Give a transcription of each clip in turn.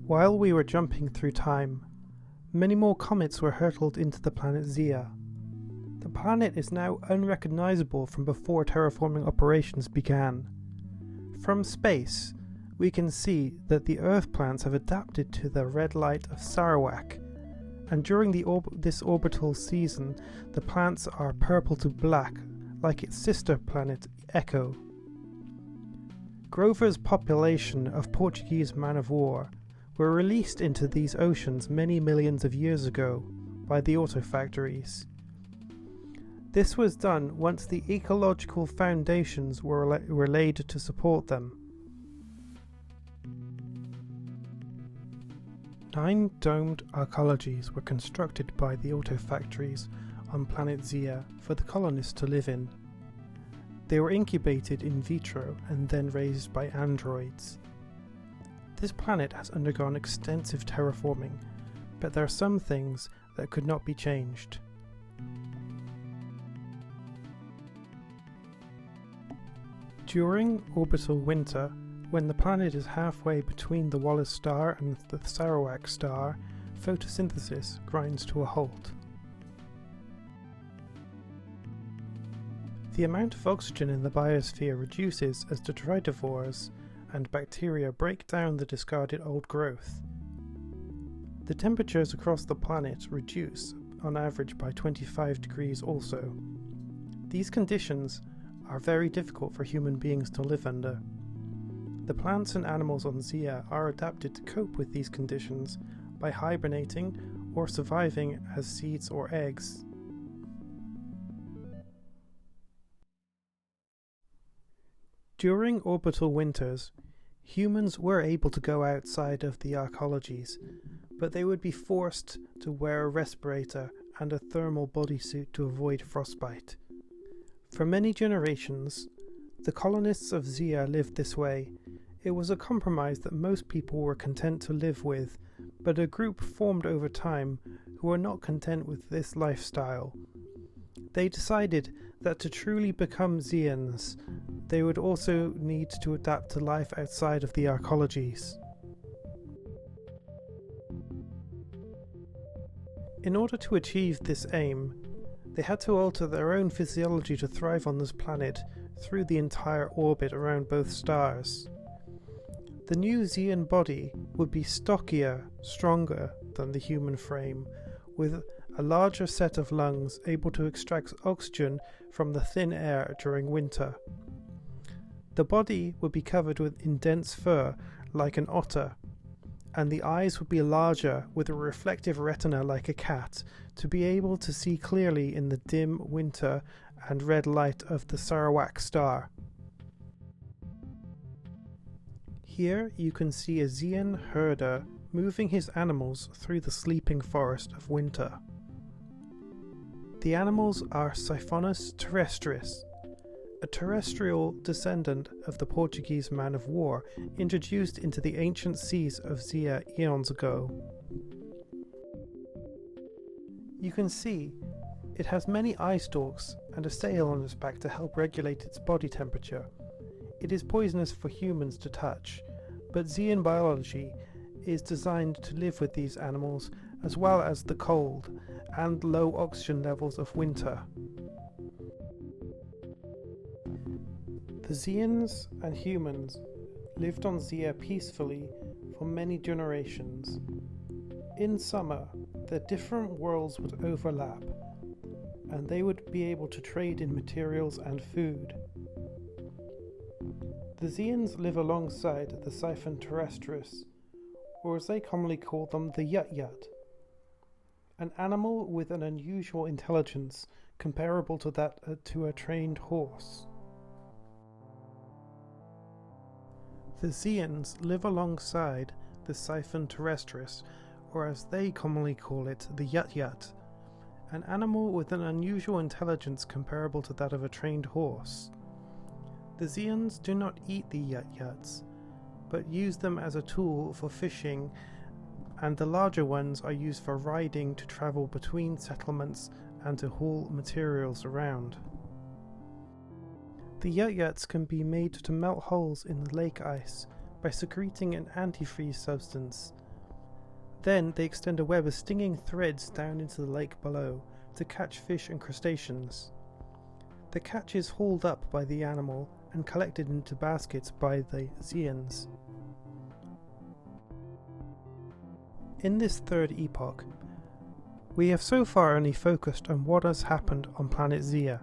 While we were jumping through time, many more comets were hurtled into the planet Zia. The planet is now unrecognizable from before terraforming operations began. From space, we can see that the Earth plants have adapted to the red light of Sarawak, and during this orbital season, the plants are purple to black, like its sister planet Ecco. Grover's population of Portuguese man-of-war were released into these oceans many millions of years ago by the auto factories. This was done once the ecological foundations were laid to support them. 9 domed arcologies were constructed by the auto factories on planet Zia for the colonists to live in. They were incubated in vitro and then raised by androids. This planet has undergone extensive terraforming, but there are some things that could not be changed. During orbital winter, when the planet is halfway between the Wallace star and the Sarawak star, photosynthesis grinds to a halt. The amount of oxygen in the biosphere reduces as detritivores and bacteria break down the discarded old growth. The temperatures across the planet reduce, on average, by 25 degrees also. These conditions are very difficult for human beings to live under. The plants and animals on Zia are adapted to cope with these conditions by hibernating or surviving as seeds or eggs. During orbital winters, humans were able to go outside of the arcologies, but they would be forced to wear a respirator and a thermal bodysuit to avoid frostbite. For many generations, the colonists of Zia lived this way. It was a compromise that most people were content to live with, but a group formed over time who were not content with this lifestyle. They decided that to truly become Zians, they would also need to adapt to life outside of the arcologies. In order to achieve this aim, they had to alter their own physiology to thrive on this planet through the entire orbit around both stars. The new Zian body would be stockier, stronger than the human frame, with a larger set of lungs able to extract oxygen from the thin air during winter. The body would be covered in dense fur like an otter, and the eyes would be larger with a reflective retina like a cat to be able to see clearly in the dim winter and red light of the Sarawak star. Here you can see a Zian herder moving his animals through the sleeping forest of winter. The animals are Siphonus terrestris, a terrestrial descendant of the Portuguese man-of-war introduced into the ancient seas of Zia eons ago. You can see it has many eye stalks and a sail on its back to help regulate its body temperature. It is poisonous for humans to touch, but Zian biology is designed to live with these animals as well as the cold and low oxygen levels of winter. The Zians and humans lived on Zia peacefully for many generations. In summer, the different worlds would overlap, and they would be able to trade in materials and food. The Zians live alongside the Siphon terrestris, or as they commonly call them, the Yut-Yut, an animal with an unusual intelligence comparable to that to a trained horse. The Zians live alongside the Siphon terrestris, or as they commonly call it, the Yut-Yut, an animal with an unusual intelligence comparable to that of a trained horse. The Zians do not eat the Yut-Yuts, but use them as a tool for fishing, and the larger ones are used for riding to travel between settlements and to haul materials around. The Yut-Yuts can be made to melt holes in the lake ice by secreting an antifreeze substance, Then they extend a web of stinging threads down into the lake below to catch fish and crustaceans. The catch is hauled up by the animal and collected into baskets by the eons. In this third epoch, we have so far only focused on what has happened on planet Zia.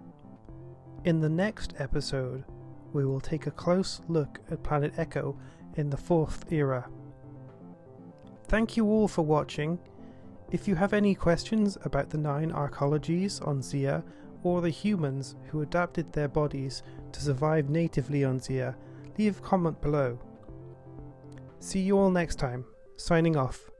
In the next episode, we will take a close look at planet Ecco in the fourth era. Thank you all for watching. If you have any questions about the 9 arcologies on Zia, or the humans who adapted their bodies to survive natively on Zia, leave a comment below. See you all next time. Signing off.